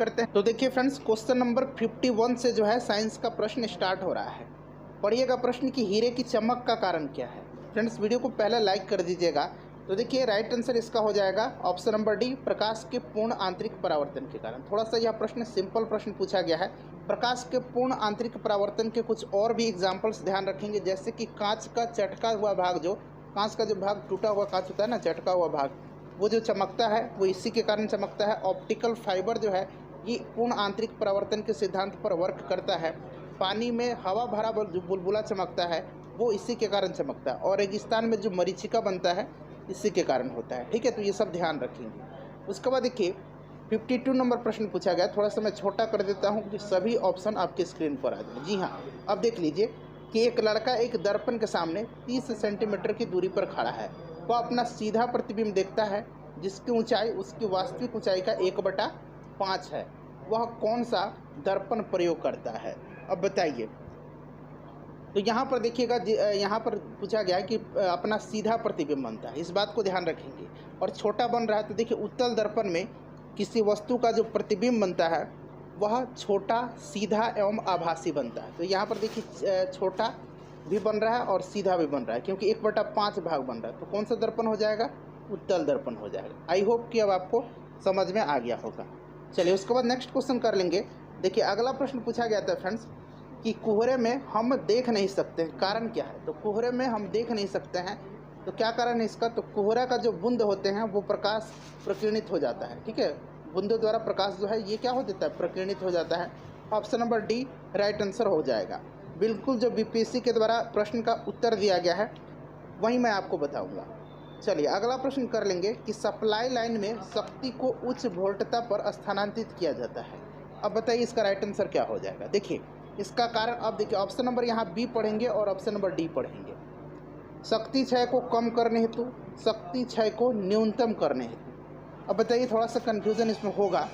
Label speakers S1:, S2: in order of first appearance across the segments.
S1: करते हैं। तो देखिए फ्रेंड्स, क्वेश्चन नंबर 51 से जो है साइंस का प्रश्न स्टार्ट हो रहा है। पढ़िएगा प्रश्न कि हीरे की चमक का कारण क्या है। फ्रेंड्स, वीडियो को पहले लाइक कर दीजिएगा। तो देखिए राइट आंसर इसका हो जाएगा ऑप्शन नंबर डी, प्रकाश के पूर्ण आंतरिक परावर्तन के कारण। थोड़ा सा यह प्रश्न सिंपल प्रश्न पूछा गया है। प्रकाश के पूर्ण आंतरिक परावर्तन के कुछ और भी एग्जाम्पल्स ध्यान रखेंगे, जैसे कि कांच का चटका हुआ भाग, जो कांच का जो भाग टूटा हुआ कांच होता है ना, चटका हुआ भाग, वो जो चमकता है वो इसी के कारण चमकता है। ऑप्टिकल फाइबर जो है ये पूर्ण आंतरिक परावर्तन के सिद्धांत पर वर्क करता है। पानी में हवा भरा जो बुलबुला चमकता है वो इसी के कारण चमकता है। और रेगिस्तान में जो मरीचिका बनता है इसी के कारण होता है। ठीक है, तो ये सब ध्यान रखेंगे। उसके बाद देखिए 52 नंबर प्रश्न पूछा गया। थोड़ा सा मैं छोटा कर देता हूँ कि सभी ऑप्शन आपके स्क्रीन पर आ जाए। जी हाँ, अब देख लीजिए कि एक लड़का एक दर्पण के सामने 30 सेंटीमीटर की दूरी पर खड़ा है। वह अपना सीधा प्रतिबिंब देखता है जिसकी ऊंचाई उसकी वास्तविक ऊंचाई का 1/5 है। वह कौन सा दर्पण प्रयोग करता है, अब बताइए। तो यहाँ पर देखिएगा, यहाँ पर पूछा गया है कि अपना सीधा प्रतिबिंब बनता है, इस बात को ध्यान रखेंगे। और छोटा बन रहा है, तो देखिए उत्तल दर्पण में किसी वस्तु का जो प्रतिबिंब बनता है वह छोटा, सीधा एवं आभासी बनता है। तो यहाँ पर देखिए छोटा भी बन रहा है और सीधा भी बन रहा है, क्योंकि 1/5 भाग बन रहा है। तो कौन सा दर्पण हो जाएगा, उत्तल दर्पण हो जाएगा। आई होप कि अब आपको समझ में आ गया होगा। चलिए उसके बाद नेक्स्ट क्वेश्चन कर लेंगे। देखिए अगला प्रश्न पूछा गया था फ्रेंड्स कि कोहरे में हम देख नहीं सकते हैं, कारण क्या है। तो कोहरे में हम देख नहीं सकते हैं, तो क्या कारण है इसका। तो कोहरा का जो बूंद होते हैं वो प्रकाश प्रकीर्णित हो जाता है। ठीक है, बूंदों द्वारा प्रकाश जो है ये क्या हो जाता है, प्रकीर्णित हो जाता है। Option number D right answer हो जाएगा। बिल्कुल जो बीपीएससी के द्वारा प्रश्न का उत्तर दिया गया है वही मैं आपको बताऊंगा। चलिए अगला प्रश्न कर लेंगे कि सप्लाई लाइन में शक्ति को उच्च वोल्टता पर स्थानांतरित किया जाता है। अब बताइए इसका राइट आंसर क्या हो जाएगा। देखिए इसका कारण, अब देखिए ऑप्शन नंबर यहाँ बी पढ़ेंगे और ऑप्शन नंबर डी पढ़ेंगे। शक्ति क्षय को कम करने हेतु, शक्ति क्षय को न्यूनतम करने हेतु। अब बताइए, थोड़ा सा कन्फ्यूजन इसमें होगा,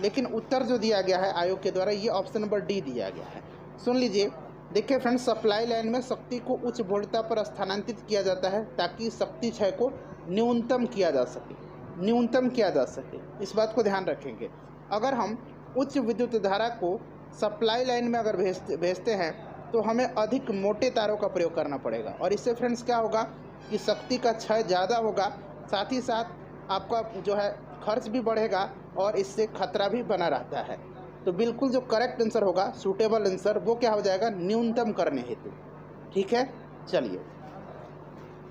S1: लेकिन उत्तर जो दिया गया है आयोग के द्वारा ये ऑप्शन नंबर डी दिया गया है। सुन लीजिए, देखिए फ्रेंड्स, सप्लाई लाइन में शक्ति को उच्च वोल्टता पर स्थानांतरित किया जाता है ताकि शक्ति क्षय को न्यूनतम किया जा सके, न्यूनतम किया जा सके। इस बात को ध्यान रखेंगे। अगर हम उच्च विद्युत धारा को सप्लाई लाइन में अगर भेजते हैं तो हमें अधिक मोटे तारों का प्रयोग करना पड़ेगा, और इससे फ्रेंड्स क्या होगा कि शक्ति का क्षय ज़्यादा होगा, साथ ही साथ आपका जो है खर्च भी बढ़ेगा और इससे खतरा भी बना रहता है। तो बिल्कुल जो करेक्ट आंसर होगा, सूटेबल आंसर, वो क्या हो जाएगा, न्यूनतम करने हेतु। ठीक है, चलिए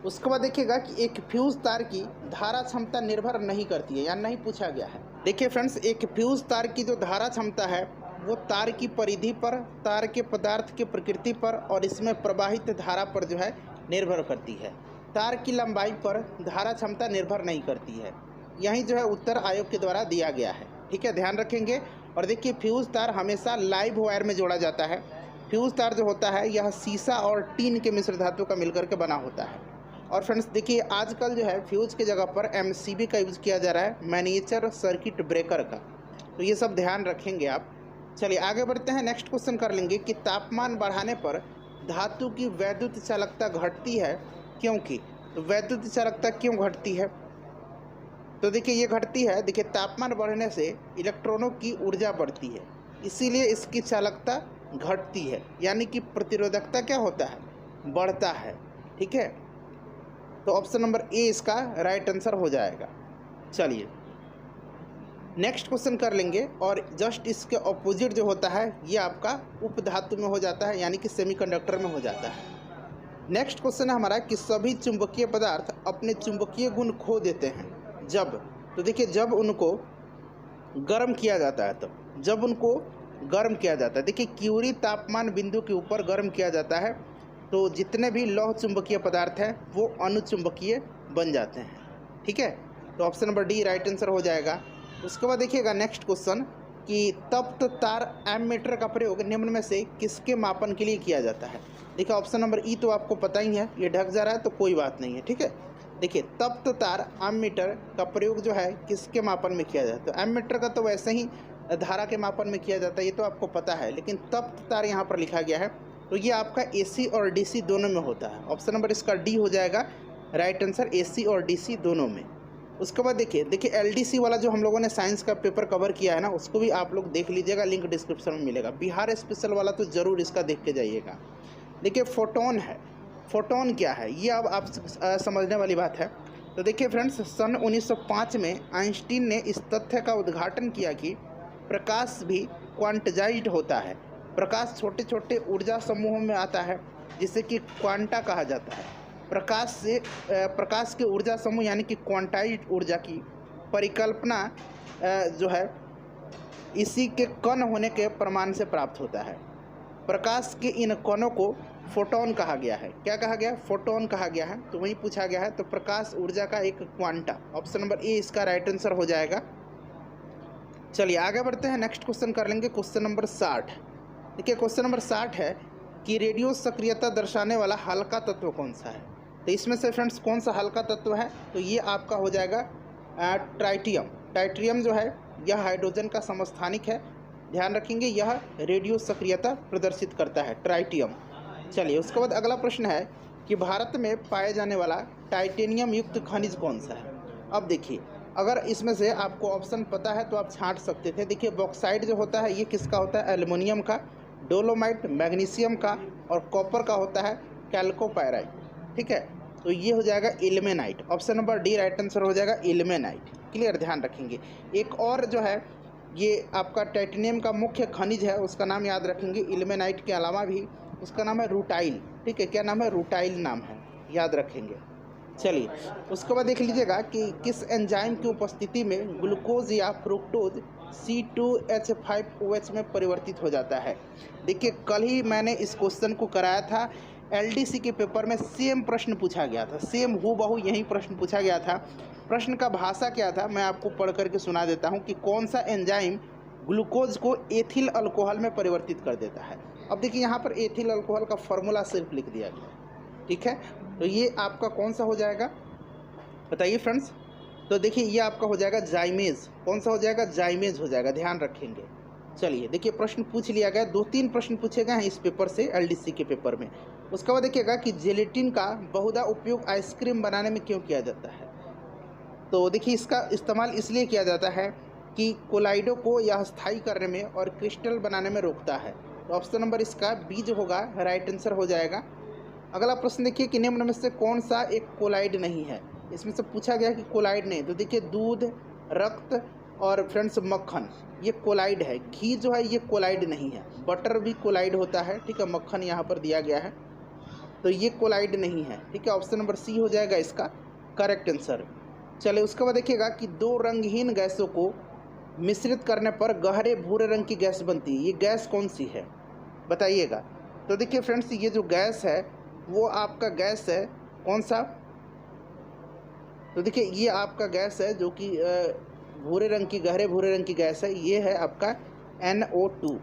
S1: उसके बाद देखिएगा कि एक फ्यूज तार की धारा क्षमता निर्भर नहीं करती है या नहीं पूछा गया है। देखिए फ्रेंड्स, एक फ्यूज तार की जो धारा क्षमता है वो तार की परिधि पर, तार के पदार्थ की प्रकृति पर और इसमें प्रवाहित धारा पर जो है निर्भर करती है। तार की लंबाई पर धारा क्षमता निर्भर नहीं करती है। यही जो है उत्तर आयोग के द्वारा दिया गया है। ठीक है, ध्यान रखेंगे। और देखिए फ्यूज तार हमेशा लाइव वायर में जोड़ा जाता है। फ्यूज तार जो होता है यह शीशा और टीन के मिश्र धातु का मिलकर के बना होता है। और फ्रेंड्स देखिए आजकल जो है फ्यूज की जगह पर MCB का यूज़ किया जा रहा है, मैनिएचर सर्किट ब्रेकर का। तो ये सब ध्यान रखेंगे आप। चलिए आगे बढ़ते हैं, नेक्स्ट क्वेश्चन कर लेंगे कि तापमान बढ़ाने पर धातु की वैद्युत चालकता घटती है क्योंकि। तो वैद्युत चालकता क्यों घटती है, तो देखिए ये घटती है, देखिए तापमान बढ़ने से इलेक्ट्रॉनों की ऊर्जा बढ़ती है, इसीलिए इसकी चालकता घटती है, यानी कि प्रतिरोधकता क्या होता है, बढ़ता है। ठीक है, तो ऑप्शन नंबर ए इसका राइट आंसर हो जाएगा। चलिए नेक्स्ट क्वेश्चन कर लेंगे, और जस्ट इसके ऑपोजिट जो होता है ये आपका उपधातु में हो जाता है, यानी कि सेमीकंडक्टर में हो जाता है। नेक्स्ट क्वेश्चन है हमारा कि सभी चुंबकीय पदार्थ अपने चुंबकीय गुण खो देते हैं जब। तो देखिए जब उनको गर्म किया जाता है, तब जब उनको गर्म किया जाता है, देखिए क्यूरी तापमान बिंदु के ऊपर गर्म किया जाता है तो जितने भी लौह चुंबकीय पदार्थ हैं वो अनुचुंबकीय बन जाते हैं। ठीक है, तो option number D right answer हो जाएगा। उसके बाद देखिएगा नेक्स्ट क्वेश्चन कि तप्त तार एमीटर का प्रयोग निम्न में से किसके मापन के लिए किया जाता है। देखिए ऑप्शन नंबर ई तो आपको पता ही है, ये ढक जा रहा है तो कोई बात नहीं है। ठीक है, देखिए तप्त तार एमीटर का प्रयोग जो है किसके मापन में किया जाता है। तो एमीटर का तो वैसे ही धारा के मापन में किया जाता है, ये तो आपको पता है, लेकिन तप्त तार यहाँ पर लिखा गया है तो ये आपका AC और DC दोनों में होता है। ऑप्शन नंबर इसका डी हो जाएगा राइट आंसर, AC और DC दोनों में। उसके बाद देखिए एलडीसी वाला जो हम लोगों ने साइंस का पेपर कवर किया है ना, उसको भी आप लोग देख लीजिएगा, लिंक डिस्क्रिप्शन में मिलेगा। बिहार स्पेशल वाला तो ज़रूर इसका देख के जाइएगा। देखिए फोटोन है, फोटोन क्या है ये अब आप समझने वाली बात है। तो देखिए फ्रेंड्स, सन 1905 में आइंस्टीन ने इस तथ्य का उद्घाटन किया कि प्रकाश भी क्वांटाइज्ड होता है। प्रकाश छोटे छोटे ऊर्जा समूहों में आता है जिसे कि क्वांटा कहा जाता है। प्रकाश के ऊर्जा समूह यानी कि क्वांटाइज्ड ऊर्जा की परिकल्पना जो है इसी के कण होने के प्रमाण से प्राप्त होता है। प्रकाश के इन कणों को फोटोन कहा गया है। क्या कहा गया? फोटोन कहा गया है। तो वही पूछा गया है। तो प्रकाश ऊर्जा का एक क्वांटा, ऑप्शन नंबर ए इसका राइट आंसर हो जाएगा। चलिए आगे बढ़ते हैं, नेक्स्ट क्वेश्चन कर लेंगे, क्वेश्चन नंबर 60। देखिए क्वेश्चन नंबर 60 है कि रेडियो सक्रियता दर्शाने वाला हल्का तत्व कौन सा है। तो इसमें से फ्रेंड्स कौन सा हल्का तत्व है? तो ये आपका हो जाएगा ट्राइटियम। ट्राइटियम जो है यह हाइड्रोजन का समस्थानिक है। ध्यान रखेंगे, यह रेडियो सक्रियता प्रदर्शित करता है, ट्राइटियम। चलिए उसके बाद अगला प्रश्न है कि भारत में पाए जाने वाला टाइटेनियम युक्त खनिज कौन सा है। अब देखिए, अगर इसमें से आपको ऑप्शन पता है तो आप छांट सकते थे। देखिए बॉक्साइट जो होता है ये किसका होता है? एल्युमिनियम का। डोलोमाइट मैग्नीशियम का, और कॉपर का होता है कैल्कोपायराइट। ठीक है, तो ये हो जाएगा ilmenite. Option number D right answer हो जाएगा इल्मेनाइट। क्लियर, ध्यान रखेंगे। एक और जो है ये आपका टाइटेनियम का मुख्य खनिज है, उसका नाम याद रखेंगे। इल्मेनाइट के अलावा भी उसका नाम है रूटाइल। ठीक है, क्या नाम है? रूटाइल नाम है, याद रखेंगे। चलिए उसके बाद देख लीजिएगा कि किस एंजाइम की उपस्थिति में ग्लूकोज या फ्रुक्टोज C2H5OH में परिवर्तित हो जाता है। देखिए कल ही मैंने इस क्वेश्चन को कराया था, एलडीसी के पेपर में सेम प्रश्न पूछा गया था, सेम हूबहू यही प्रश्न पूछा गया था। प्रश्न का भाषा क्या था मैं आपको पढ़ करके सुना देता हूँ कि कौन सा एंजाइम ग्लूकोज को एथिल अल्कोहल में परिवर्तित कर देता है। अब देखिए यहाँ पर एथिल अल्कोहल का फॉर्मूला सिर्फ लिख दिया गया। ठीक है, तो ये आपका कौन सा हो जाएगा बताइए फ्रेंड्स? तो देखिए ये आपका हो जाएगा जाइमेज। कौन सा हो जाएगा? जाइमेज हो जाएगा, ध्यान रखेंगे। चलिए देखिए प्रश्न पूछ लिया गया, 2-3 प्रश्न पूछे गए हैं इस पेपर से, एलडीसी के पेपर में। उसके बाद देखिएगा कि जेलेटिन का बहुधा उपयोग आइसक्रीम बनाने में क्यों किया जाता है। तो देखिए इसका इस्तेमाल इसलिए किया जाता है कि कोलाइडो को यह स्थायी करने में और क्रिस्टल बनाने में रोकता है। तो ऑप्शन नंबर इसका बी जो होगा राइट आंसर हो जाएगा। अगला प्रश्न देखिए कि निम्न में से कौन सा एक कोलाइड नहीं है। इसमें से पूछा गया कि कोलाइड नहीं। तो देखिए दूध, रक्त और फ्रेंड्स मक्खन, ये कोलाइड है। घी जो है ये कोलाइड नहीं है। बटर भी कोलाइड होता है। ठीक है, मक्खन यहाँ पर दिया गया है, तो ये कोलाइड नहीं है। ठीक है, ऑप्शन नंबर सी हो जाएगा इसका करेक्ट आंसर। चलिए उसके बाद देखिएगा कि 2 रंगहीन गैसों को मिश्रित करने पर गहरे भूरे रंग की गैस बनती है। ये गैस कौन सी है बताइएगा? तो देखिए फ्रेंड्स ये जो गैस है वो आपका गैस है कौन सा? तो देखिए ये आपका गैस है जो कि भूरे रंग की, गहरे भूरे रंग की गैस है, ये है आपका NO2।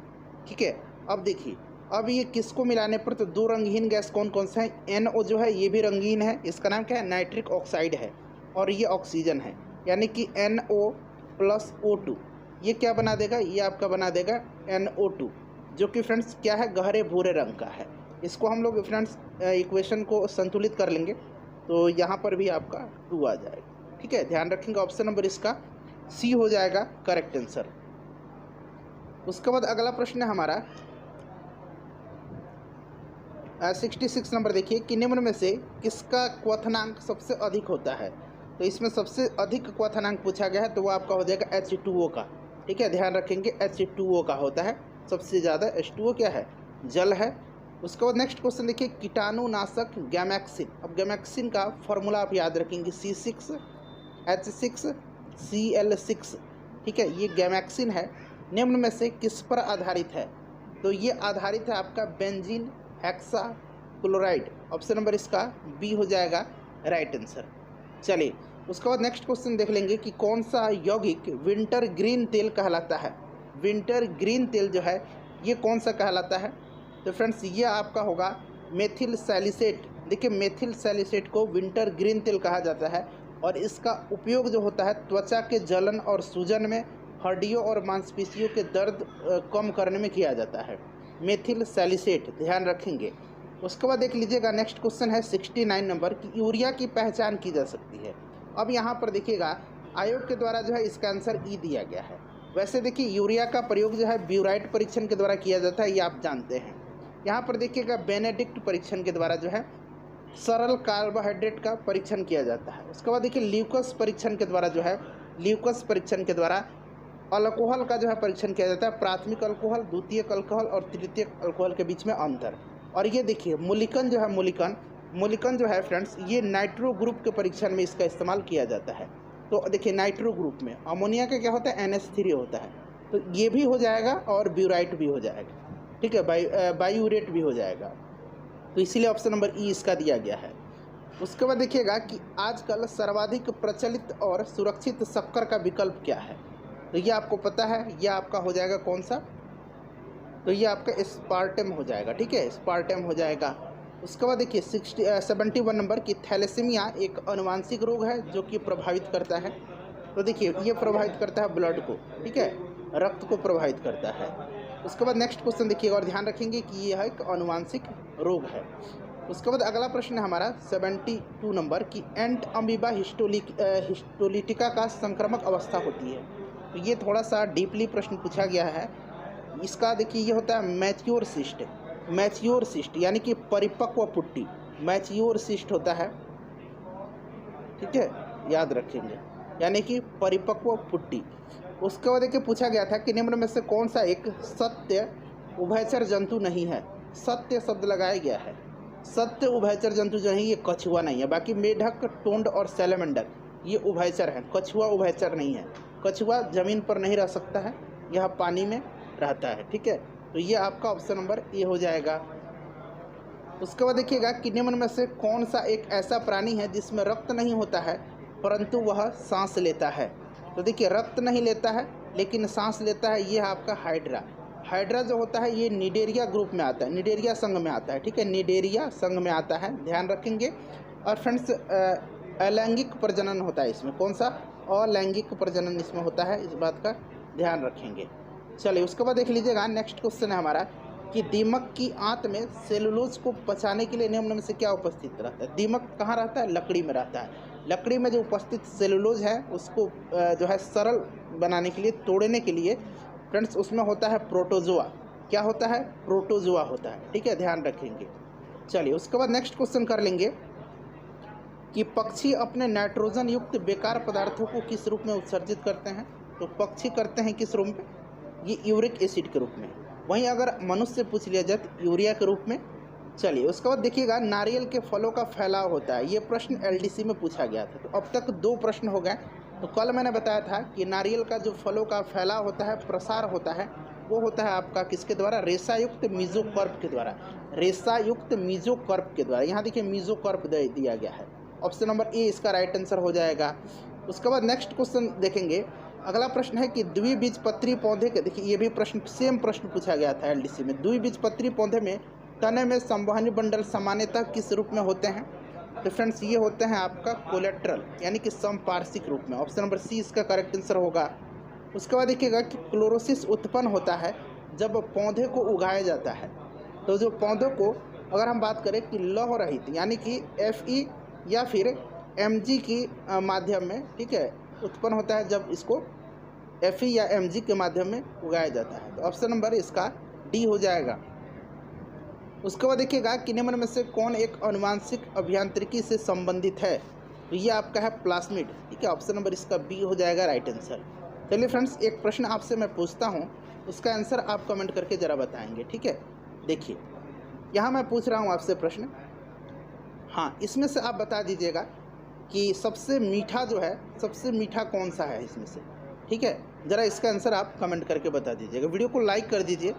S1: ठीक है, अब देखिए अब ये किसको मिलाने पर, तो 2 रंगहीन गैस कौन कौन सा है? NO जो है ये भी रंगीन है, इसका नाम क्या है? नाइट्रिक ऑक्साइड है, और ये ऑक्सीजन है, यानी कि NO+O2। ये क्या बना देगा? ये आपका बना देगा NO2, जो कि फ्रेंड्स क्या है? गहरे भूरे रंग का है। इसको हम लोग फ्रेंड्स इक्वेशन को संतुलित कर लेंगे तो यहाँ पर भी आपका 2 आ जाएगा। ठीक है, ध्यान रखेंगे, ऑप्शन नंबर इसका सी हो जाएगा करेक्ट आंसर। उसके बाद अगला प्रश्न है हमारा 66 नंबर। देखिए कि निम्न में से किसका क्वथनांक सबसे अधिक होता है। तो इसमें सबसे अधिक क्वथनांक पूछा गया है, तो वो आपका हो जाएगा H2O का। ठीक है, ध्यान रखेंगे H2O का होता है सबसे ज़्यादा। H2O क्या है? जल है। उसके बाद नेक्स्ट क्वेश्चन देखिए, कीटाणुनाशक गैमैक्सिन। अब गैमैक्सिन का फॉर्मूला आप याद रखेंगे C6H6Cl6। ठीक है, ये गैमैक्सिन है, निम्न में से किस पर आधारित है? तो ये आधारित है आपका benzene hexa chloride. Option number इसका बी हो जाएगा राइट आंसर। चलिए उसके बाद नेक्स्ट क्वेश्चन देख लेंगे कि कौन सा यौगिक विंटर ग्रीन तेल कहलाता है। विंटर ग्रीन तेल जो है ये कौन सा कहलाता है? तो फ्रेंड्स ये आपका होगा मेथिल सैलिसेट। देखिए मेथिल सैलिसेट को विंटर ग्रीन तेल कहा जाता है, और इसका उपयोग जो होता है त्वचा के जलन और सूजन में, हड्डियों और मांसपेशियों के दर्द कम करने में किया जाता है, मेथिल सैलिसेट, ध्यान रखेंगे। उसके बाद देख लीजिएगा नेक्स्ट क्वेश्चन है 69 नंबर कि यूरिया की पहचान की जा सकती है। अब यहाँ पर देखिएगा आयोग के द्वारा जो है इसका आंसर ई दिया गया है। वैसे देखिए यूरिया का प्रयोग जो है ब्यूराइट परीक्षण के द्वारा किया जाता है, ये आप जानते हैं। यहाँ पर देखिएगा बेनेडिक्ट परीक्षण के द्वारा जो है सरल कार्बोहाइड्रेट का परीक्षण किया जाता है। उसके बाद देखिए ल्यूकस परीक्षण के द्वारा जो है ल्यूकस परीक्षण के द्वारा अल्कोहल का जो है परीक्षण किया जाता है, प्राथमिक अल्कोहल, द्वितीयक अल्कोहल और तृतीयक अल्कोहल के बीच में अंतर। और ये देखिए मूलिकन जो है मूलिकन जो है फ्रेंड्स, ये नाइट्रो ग्रुप के परीक्षण में इसका इस्तेमाल किया जाता है। तो देखिए नाइट्रो ग्रुप में अमोनिया का क्या होता है, NH3 होता है, तो ये भी हो जाएगा और ब्यूराइट भी हो जाएगा, ठीक है, बायूरेट भी हो जाएगा। तो इसीलिए ऑप्शन नंबर ई इसका दिया गया है। उसके बाद देखिएगा कि आजकल सर्वाधिक प्रचलित और सुरक्षित शक्कर का विकल्प क्या है। तो ये आपको पता है, ये आपका हो जाएगा कौन सा, तो ये आपका एस्पार्टेम हो जाएगा, ठीक है, एस्पार्टेम हो जाएगा। उसके बाद देखिए 71 नंबर की थैलेसीमिया एक अनुवांशिक रोग है जो कि प्रभावित करता है। तो देखिए ये प्रभावित करता है ब्लड को, ठीक है, रक्त को प्रभावित करता है। उसके बाद नेक्स्ट क्वेश्चन देखिए और ध्यान रखेंगे कि यह एक अनुवांशिक रोग है। उसके बाद अगला प्रश्न है हमारा 72 नंबर की एंट अमीबा हिस्टोलिटिका का संक्रामक अवस्था होती है। तो ये थोड़ा सा डीपली प्रश्न पूछा गया है। इसका देखिए ये होता है मैच्योर सिस्ट यानी कि परिपक्व पुट्टी, मैच्योर सिस्ट होता है, ठीक है, याद रखेंगे, यानी कि परिपक्व पुट्टी। उसके बाद देखिए पूछा गया था कि निम्न में से कौन सा एक सत्य उभयचर जंतु नहीं है। सत्य शब्द लगाया गया है। सत्य उभयचर जंतु जो है ये कछुआ नहीं है, बाकी मेढक, टोंड और सैलेमेंडर ये उभयचर हैं, कछुआ उभयचर नहीं है। कछुआ ज़मीन पर नहीं रह सकता है, यह पानी में रहता है, ठीक है। तो ये आपका ऑप्शन नंबर ए हो जाएगा। उसके बाद देखिएगा कि निम्न में से कौन सा एक ऐसा प्राणी है जिसमें रक्त नहीं होता है परंतु वह सांस लेता है। तो देखिए रक्त नहीं लेता है लेकिन सांस लेता है, ये है आपका हाइड्रा जो होता है ये निडेरिया ग्रुप में आता है, निडेरिया संघ में आता है, ठीक है, निडेरिया संघ में आता है, ध्यान रखेंगे। और फ्रेंड्स अलैंगिक प्रजनन होता है इसमें, कौन सा, अलैंगिक प्रजनन इसमें होता है, इस बात का ध्यान रखेंगे। चलिए उसके बाद देख लीजिएगा नेक्स्ट क्वेश्चन है हमारा कि दीमक की आंत में सेलुलोज को पचाने के लिए निम्न में से क्या उपस्थित रहता है। दीमक कहाँ रहता है, लकड़ी में रहता है। लकड़ी में जो उपस्थित सेलुलोज है उसको जो है सरल बनाने के लिए, तोड़ने के लिए फ्रेंड्स उसमें होता है प्रोटोजोआ। क्या होता है, प्रोटोजोआ होता है, ठीक है, ध्यान रखेंगे। चलिए उसके बाद नेक्स्ट क्वेश्चन कर लेंगे कि पक्षी अपने नाइट्रोजन युक्त बेकार पदार्थों को किस रूप में उत्सर्जित करते हैं। तो पक्षी करते हैं किस रूप में, ये यूरिक एसिड के रूप में। वहीं अगर मनुष्य से पूछ लिया जाए तो यूरिया के रूप में। चलिए उसके बाद देखिएगा नारियल के फलों का फैलाव होता है, ये प्रश्न LDC में पूछा गया था। तो अब तक 2 प्रश्न हो गए। तो कल मैंने बताया था कि नारियल का जो फलों का फैलाव होता है, प्रसार होता है, वो होता है आपका किसके द्वारा, रेसायुक्त मीजोकर्प के द्वारा, रेसायुक्त मीजोकर्प के द्वारा। यहाँ देखिए मीजोकर्प दिया गया है, ऑप्शन नंबर ए इसका राइट आंसर हो जाएगा। उसके बाद नेक्स्ट क्वेश्चन देखेंगे। अगला प्रश्न है कि द्विबीजपत्री पौधे के, देखिए ये भी प्रश्न सेम प्रश्न पूछा गया था LDC में। द्विबीजपत्री पौधे में तने में संवहनी बंडल सामान्यतः किस रूप में होते हैं। तो फ्रेंड्स ये होते हैं आपका कोलेट्रल यानी कि समपार्श्विक रूप में, ऑप्शन नंबर सी इसका करेक्ट आंसर होगा। उसके बाद देखिएगा कि क्लोरोसिस उत्पन्न होता है जब पौधे को उगाया जाता है। तो जो पौधों को अगर हम बात करें कि लौह रहित यानी कि FE या फिर Mg की माध्यम में, ठीक है, उत्पन्न होता है जब इसको FE या Mg के माध्यम में उगाया जाता है। तो ऑप्शन नंबर इसका डी हो जाएगा। उसके बाद देखिएगा कि निम्न में से कौन एक अनुवांशिक अभियांत्रिकी से संबंधित है। तो ये आपका है प्लाज्मिड, ठीक है, ऑप्शन नंबर इसका बी हो जाएगा राइट आंसर। चलिए फ्रेंड्स एक प्रश्न आपसे मैं पूछता हूँ, उसका आंसर आप कमेंट करके ज़रा बताएंगे, ठीक है। देखिए यहाँ मैं पूछ रहा हूँ आपसे प्रश्न, हाँ इसमें से आप बता दीजिएगा कि सबसे मीठा जो है, सबसे मीठा कौन सा है इसमें से, ठीक है। ज़रा इसका आंसर आप कमेंट करके बता दीजिएगा। वीडियो को लाइक कर दीजिए